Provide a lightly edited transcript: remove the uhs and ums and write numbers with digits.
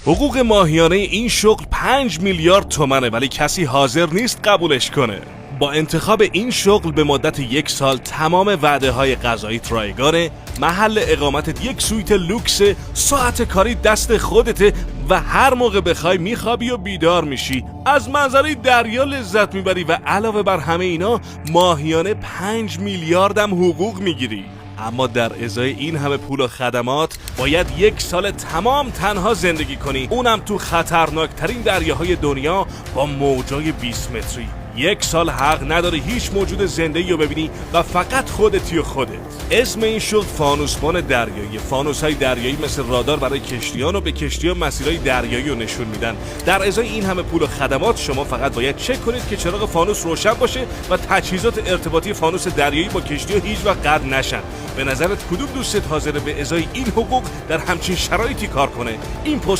حقوق ماهیانه این شغل 5 میلیارد تومنه، ولی کسی حاضر نیست قبولش کنه. با انتخاب این شغل به مدت 1 سال تمام وعده های غذاییت رایگانه، محل اقامتت یک سویت لوکس، ساعت کاری دست خودته و هر موقع بخوای میخوابی و بیدار میشی، از منظره دریا لذت میبری و علاوه بر همه اینا ماهیانه 5 میلیارد هم حقوق میگیری. اما در ازای این همه پول و خدمات باید 1 سال تمام تنها زندگی کنی، اونم تو خطرناکترین دریاهای دنیا با موجای 20 متری. 1 سال حق نداری هیچ موجود زنده‌ای رو ببینی و فقط خودتی و خودت. اسم این شغل فانوسبان دریایی. فانوس‌های دریایی مثل رادار برای کشتیان و به کشتی‌ها مسیرهای دریایی رو نشون میدن. در ازای این همه پول و خدمات شما فقط باید چک کنید که چراغ فانوس روشن باشه و تجهیزات ارتباطی فانوس دریایی با کشتی‌ها هیچ وقت قطع نشن. به نظرت کدوم دوستت حاضره به ازای این حقوق در همچین شرایطی کار کنه؟ این پست